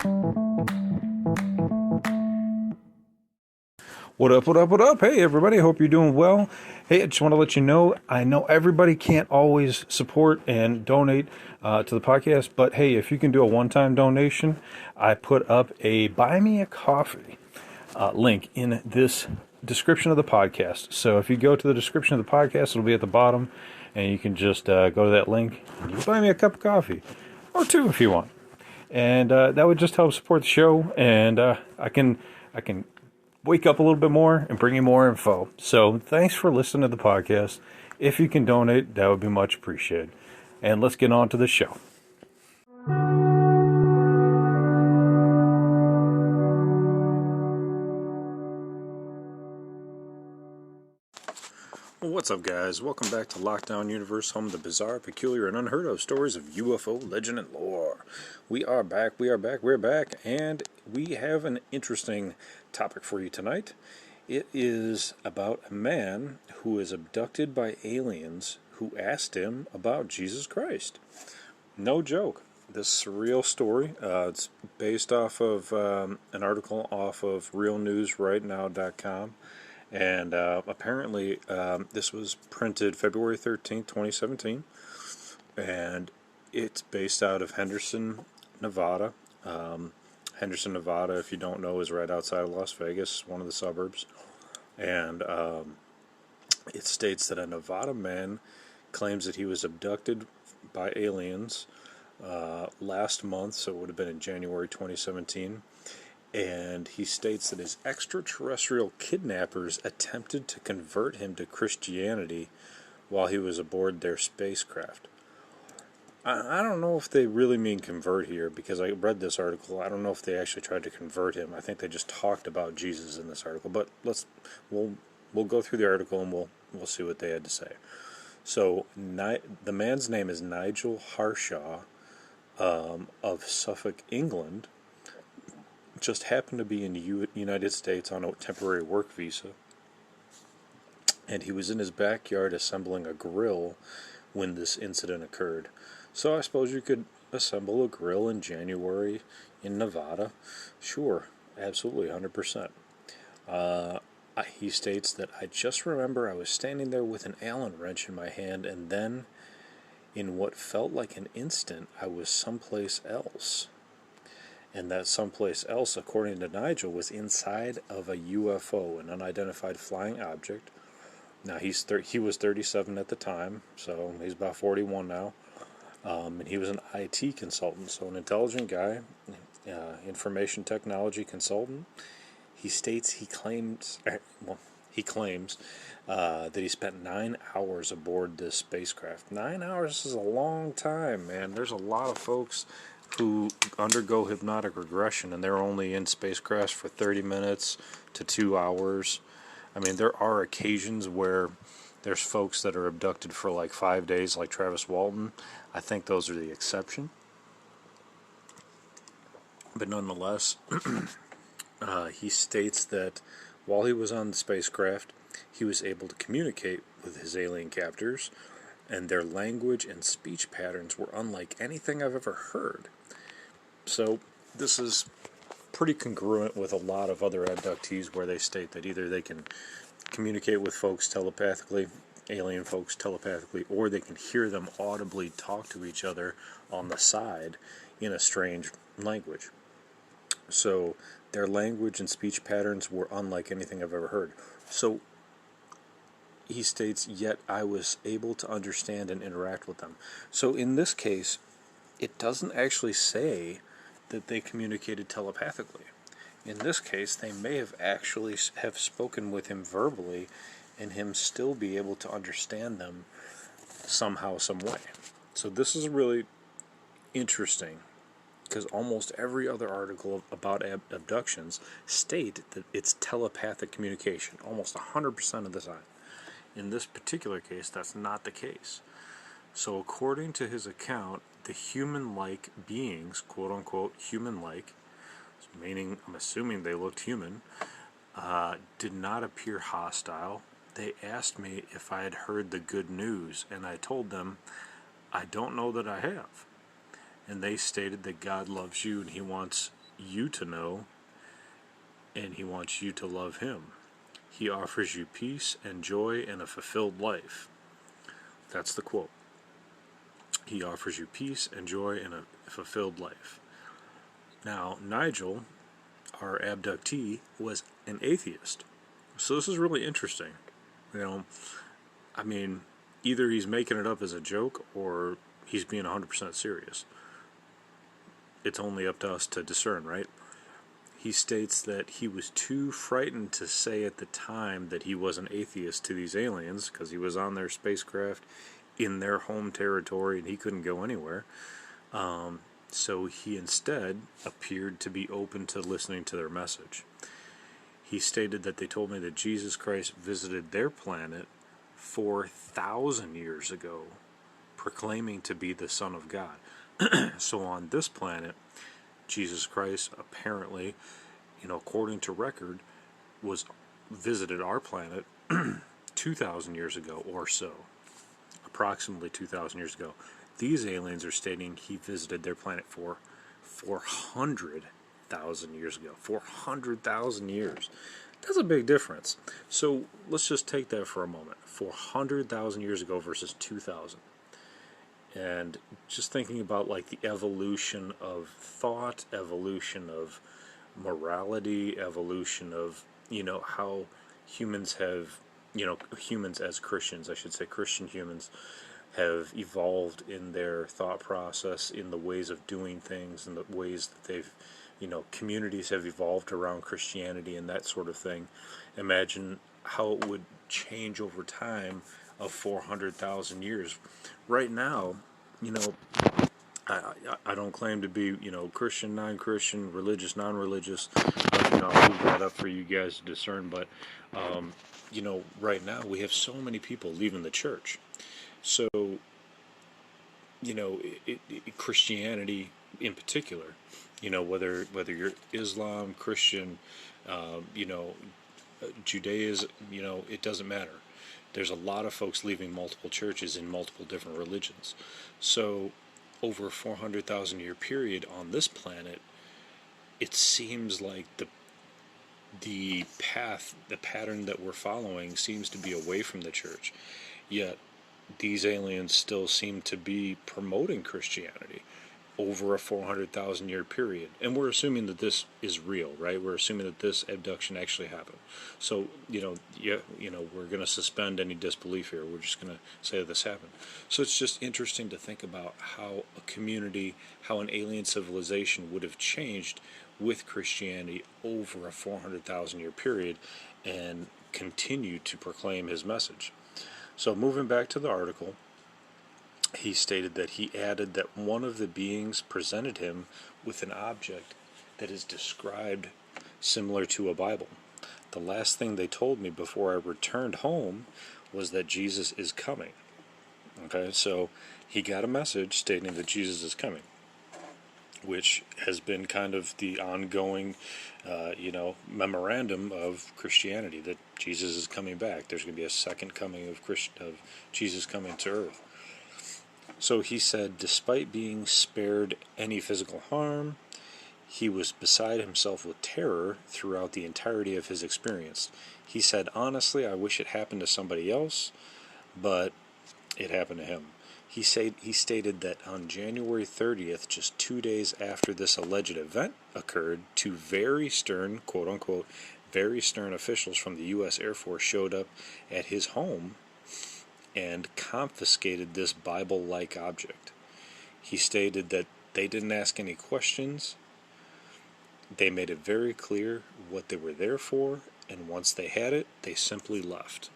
What up, what up, what up? Hey, everybody, hope you're doing well. Hey, I just want to let you know, I know everybody can't always support and donate to the podcast, but hey, if you can do a one-time donation, I put up a Buy Me a Coffee link in this description of the podcast. So if you go to the description of the podcast, it'll be at the bottom, and you can just go to that link, and you can buy me a cup of coffee, or two if you want. And that would just help support the show, and I can wake up a little bit more and bring you more info. So thanks for listening to the podcast. If you can donate, that would be much appreciated. And let's get on to the show. What's up, guys? Welcome back to Lockdown Universe, home of the bizarre, peculiar, and unheard of stories of UFO legend and lore. We are back, and we have an interesting topic for you tonight. It is about a man who is abducted by aliens who asked him about Jesus Christ. No joke. This is a real story. It's based off of an article off of realnewsrightnow.com. And apparently this was printed February 13th, 2017. And it's based out of Henderson, Nevada. Henderson, Nevada, if you don't know, is right outside of Las Vegas, one of the suburbs. And it states that a Nevada man claims that he was abducted by aliens last month, so it would have been in January 2017. And he states that his extraterrestrial kidnappers attempted to convert him to Christianity while he was aboard their spacecraft. I don't know if they really mean convert here, because I read this article. I don't know if they actually tried to convert him. I think they just talked about Jesus in this article. But we'll go through the article and we'll see what they had to say. So the man's name is Nigel Harshaw of Suffolk, England. Just happened to be in the United States on a temporary work visa, and he was in his backyard assembling a grill when this incident occurred. So I suppose you could assemble a grill in January in Nevada. Sure, absolutely, 100%. He states that, I just remember I was standing there with an Allen wrench in my hand, and then, in what felt like an instant, I was someplace else. And that someplace else, according to Nigel, was inside of a UFO, an unidentified flying object. Now, he was 37 at the time, so he's about 41 now. And he was an IT consultant, so an intelligent guy, information technology consultant. He states he claims that he spent 9 hours aboard this spacecraft. 9 hours is a long time, man. There's a lot of folks who undergo hypnotic regression, and they're only in spacecrafts for 30 minutes to 2 hours. I mean, there are occasions where there's folks that are abducted for like 5 days, like Travis Walton. I think those are the exception. But nonetheless, he states that while he was on the spacecraft, he was able to communicate with his alien captors, and their language and speech patterns were unlike anything I've ever heard. So this is pretty congruent with a lot of other abductees, where they state that either they can communicate with folks telepathically, alien folks telepathically, or they can hear them audibly talk to each other on the side in a strange language. So their language and speech patterns were unlike anything I've ever heard. So he states, yet I was able to understand and interact with them. So in this case, it doesn't actually say that they communicated telepathically. In this case, they may have actually have spoken with him verbally, and him still be able to understand them somehow, some way. So this is really interesting, because almost every other article about abductions state that it's telepathic communication, almost 100% of the time. In this particular case, that's not the case. So according to his account, the human-like beings, quote-unquote human-like, meaning I'm assuming they looked human, did not appear hostile. They asked me if I had heard the good news, and I told them, I don't know that I have. And they stated that God loves you and He wants you to know, and he wants you to love him. He offers you peace and joy and a fulfilled life. That's the quote. He offers you peace and joy and a fulfilled life. Now, Nigel, our abductee, was an atheist. So this is really interesting. I mean, either he's making it up as a joke or he's being 100% serious. It's only up to us to discern, right? He states that he was too frightened to say at the time that he was an atheist to these aliens because he was on their spacecraft in their home territory and he couldn't go anywhere. So he instead appeared to be open to listening to their message. He stated that they told me that Jesus Christ visited their planet 4,000 years ago, proclaiming to be the Son of God. So on this planet, Jesus Christ apparently, according to record, visited our planet 2,000 years ago or so, approximately 2,000 years ago. These aliens are stating he visited their planet for 400,000 years ago. 400,000 years. That's a big difference. So let's just take that for a moment. 400,000 years ago versus 2,000. And just thinking about like the evolution of thought, evolution of morality, evolution of, how humans have, humans as Christians, I should say Christian humans, have evolved in their thought process, in the ways of doing things, in the ways that they've, communities have evolved around Christianity and that sort of thing. Imagine how it would change over time of 400,000 years. Right now, I don't claim to be, Christian, non-Christian, religious, non-religious. I'll leave that up for you guys to discern. But, right now we have so many people leaving the church. So, Christianity in particular, whether you're Islam, Christian, Judaism, it doesn't matter. There's a lot of folks leaving multiple churches in multiple different religions. So, over a 400,000 year period on this planet, it seems like the pattern that we're following seems to be away from the church. Yet, these aliens still seem to be promoting Christianity over a 400,000 year period. And we're assuming that this is real, right? We're assuming that this abduction actually happened. So, we're going to suspend any disbelief here. We're just going to say that this happened. So it's just interesting to think about how a community, how an alien civilization would have changed with Christianity over a 400,000 year period and continue to proclaim his message. So moving back to the article, he stated that he added that one of the beings presented him with an object that is described similar to a Bible. The last thing they told me before I returned home was that Jesus is coming. Okay, so he got a message stating that Jesus is coming, which has been kind of the ongoing, memorandum of Christianity, that Jesus is coming back. There's going to be a second coming of Jesus coming to earth. So he said, despite being spared any physical harm, he was beside himself with terror throughout the entirety of his experience. He said, honestly, I wish it happened to somebody else, but it happened to him. He stated that on January 30th, just 2 days after this alleged event occurred, two very stern, quote-unquote, very stern officials from the U.S. Air Force showed up at his home and confiscated this Bible-like object. He stated that they didn't ask any questions. They made it very clear what they were there for, and once they had it, they simply left.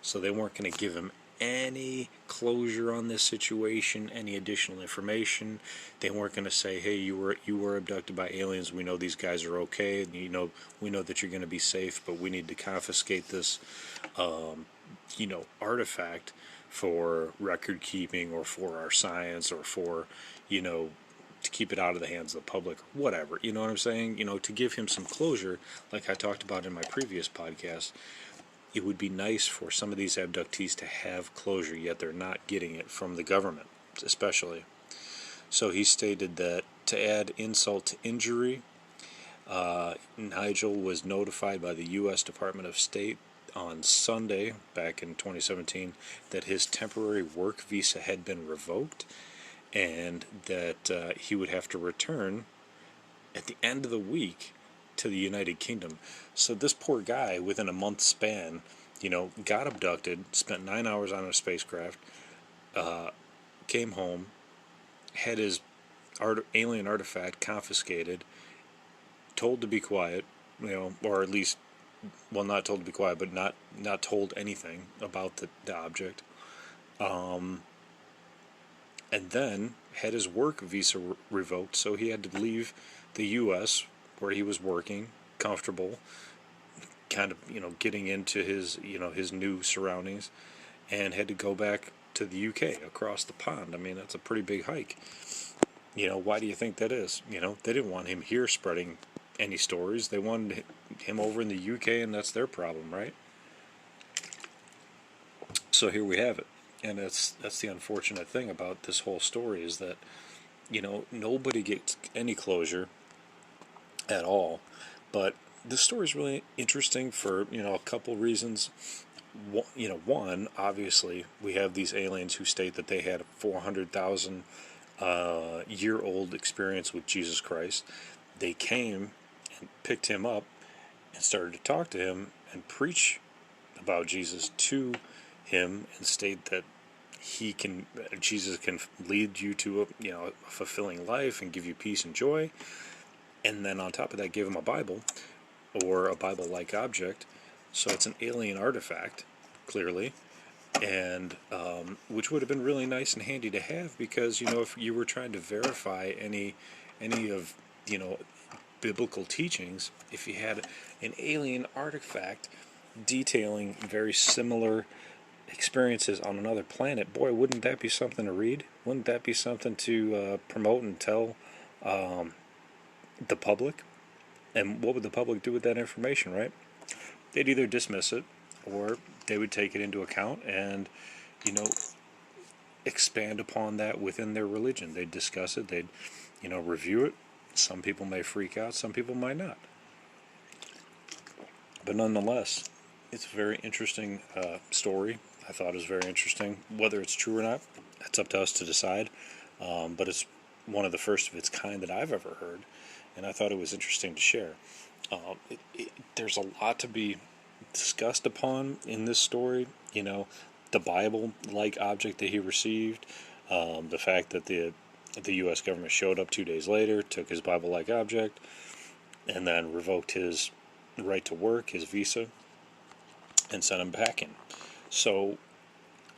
So they weren't going to give him any closure on this situation, any additional information. They weren't going to say, hey, you were abducted by aliens, we know these guys are okay, and we know that you're going to be safe, but we need to confiscate this artifact for record keeping or for our science or for to keep it out of the hands of the public, whatever. You know what I'm saying? To give him some closure, like I talked about in my previous podcast. It would be nice for some of these abductees to have closure, yet they're not getting it from the government, especially. So he stated that to add insult to injury, Nigel was notified by the U.S. Department of State on Sunday, back in 2017, that his temporary work visa had been revoked and that he would have to return at the end of the week to the United Kingdom. So this poor guy, within a month span, got abducted, spent 9 hours on a spacecraft, came home, had his alien artifact confiscated, told to be quiet, or at least, well, not told to be quiet, but not told anything about the object, and then had his work visa revoked, so he had to leave the U.S. where he was working, comfortable, kind of getting into his new surroundings, and had to go back to the UK across the pond. I mean, that's a pretty big hike. Why do you think that is? They didn't want him here spreading any stories. They wanted him over in the UK, and that's their problem, right? So here we have it. And that's the unfortunate thing about this whole story, is that nobody gets any closure at all. But this story is really interesting for a couple reasons. One, obviously, we have these aliens who state that they had a 400,000 year old experience with Jesus Christ. They came and picked him up and started to talk to him and preach about Jesus to him, and state that Jesus can lead you to a fulfilling life and give you peace and joy. And then on top of that, give him a Bible, or a Bible-like object. So it's an alien artifact, clearly, and which would have been really nice and handy to have, because if you were trying to verify any of biblical teachings, if you had an alien artifact detailing very similar experiences on another planet, boy, wouldn't that be something to read? Wouldn't that be something to promote and tell the public? And what would the public do with that information, right? They'd either dismiss it, or they would take it into account and expand upon that within their religion. They'd discuss it, they'd review it. Some people may freak out, some people might not. But nonetheless, it's a very interesting story. I thought it was very interesting. Whether it's true or not, that's up to us to decide. But it's one of the first of its kind that I've ever heard, and I thought it was interesting to share. There's a lot to be discussed upon in this story. The Bible-like object that he received, the fact that the U.S. government showed up 2 days later, took his Bible-like object, and then revoked his right to work, his visa, and sent him packing. So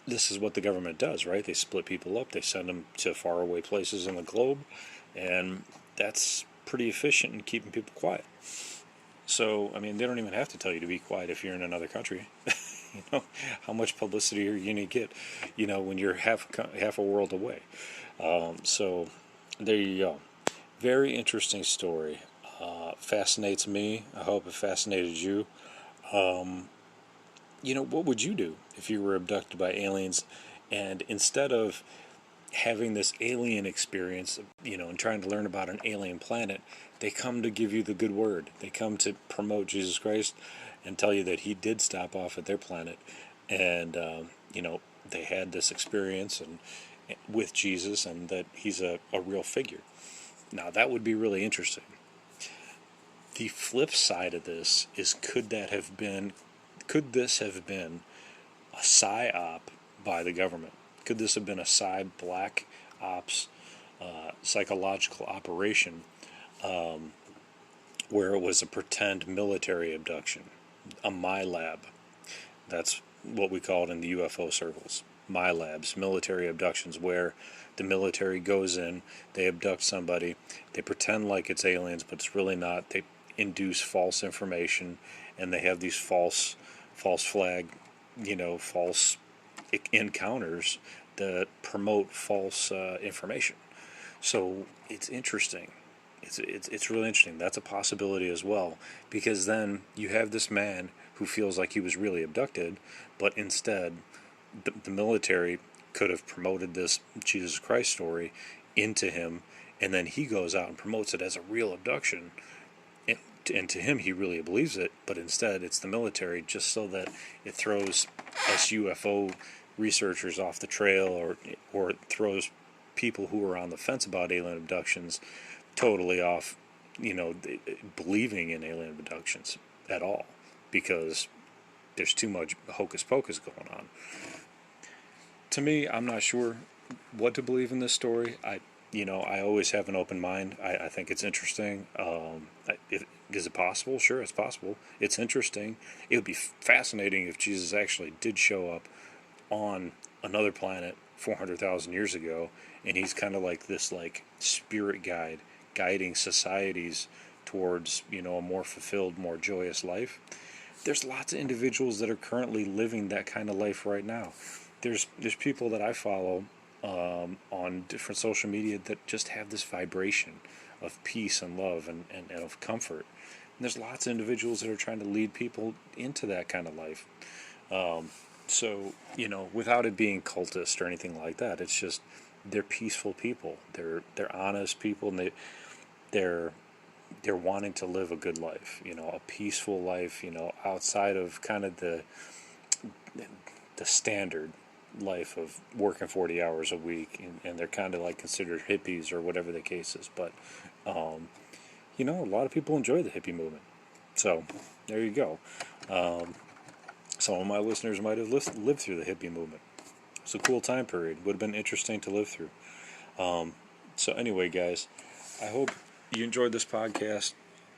this is what the government does, right? They split people up, they send them to faraway places in the globe, and that's pretty efficient in keeping people quiet. So, I mean, they don't even have to tell you to be quiet if you're in another country. How much publicity are you going to get, when you're half a world away? So, there you go. Very interesting story. Fascinates me. I hope it fascinated you. What would you do if you were abducted by aliens, and instead of having this alien experience, and trying to learn about an alien planet, they come to give you the good word. They come to promote Jesus Christ and tell you that he did stop off at their planet, and they had this experience and with Jesus, and that he's a real figure. Now that would be really interesting. The flip side of this is, could this have been a PSYOP by the government? Could this have been a black ops psychological operation, where it was a pretend military abduction, a MILAB? That's what we call it in the UFO circles. MILABs, military abductions, where the military goes in, they abduct somebody, they pretend like it's aliens, but it's really not. They induce false information, and they have these false flag, false encounters that promote false information. So it's interesting. It's really interesting. That's a possibility as well, because then you have this man who feels like he was really abducted, but instead the military could have promoted this Jesus Christ story into him, and then he goes out and promotes it as a real abduction, and to him he really believes it, but instead it's the military, just so that it throws us UFO researchers off the trail, or it throws people who are on the fence about alien abductions totally off, believing in alien abductions at all, because there's too much hocus pocus going on. To me, I'm not sure what to believe in this story. I always have an open mind. I think it's interesting. Is it possible? Sure, it's possible. It's interesting. It would be fascinating if Jesus actually did show up on another planet 400,000 years ago, and he's kind of like this spirit guide, guiding societies towards a more fulfilled, more joyous life. There's lots of individuals that are currently living that kind of life right now. There's people that I follow on different social media that just have this vibration of peace and love and of comfort. And there's lots of individuals that are trying to lead people into that kind of life. So, without it being cultist or anything like that, it's just they're peaceful people. They're honest people, and they're wanting to live a good life, a peaceful life, outside of kind of the standard life of working 40 hours a week, and they're kind of considered hippies or whatever the case is. But a lot of people enjoy the hippie movement, so there you go. Some of my listeners might have lived through the hippie movement. It's a cool time period. Would have been interesting to live through. So anyway, guys, I hope you enjoyed this podcast.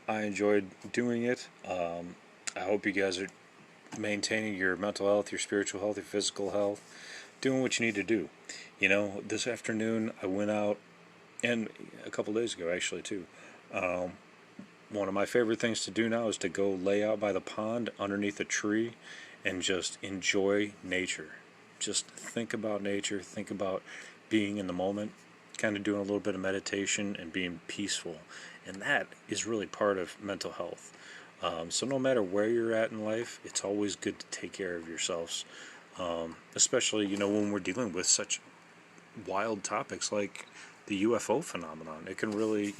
I enjoyed doing it. I hope you guys are maintaining your mental health, your spiritual health, your physical health, doing what you need to do. This afternoon I went out, and a couple days ago actually too. One of my favorite things to do now is to go lay out by the pond underneath a tree and just enjoy nature. Just think about nature, think about being in the moment, kind of doing a little bit of meditation and being peaceful. And that is really part of mental health. So no matter where you're at in life, it's always good to take care of yourselves. Especially, when we're dealing with such wild topics like the UFO phenomenon. It can really,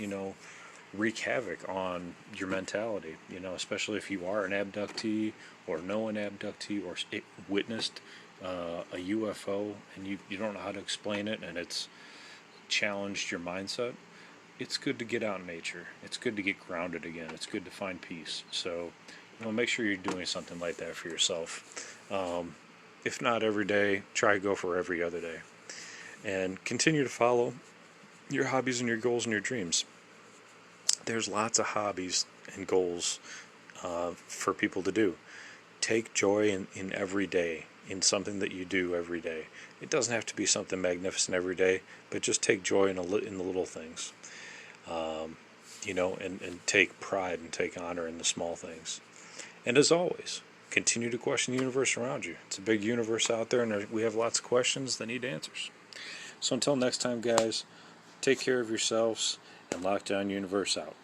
wreak havoc on your mentality, especially if you are an abductee or know an abductee or witnessed a UFO and you don't know how to explain it, and it's challenged your mindset. It's good to get out in nature. It's good to get grounded again. It's good to find peace. So, make sure you're doing something like that for yourself. If not every day, try to go for every other day. And continue to follow your hobbies and your goals and your dreams. There's lots of hobbies and goals for people to do. Take joy in every day, in something that you do every day. It doesn't have to be something magnificent every day, but just take joy in the little things. And take pride and take honor in the small things. And as always, continue to question the universe around you. It's a big universe out there, and we have lots of questions that need answers. So until next time, guys, take care of yourselves, and Lockdown Universe out.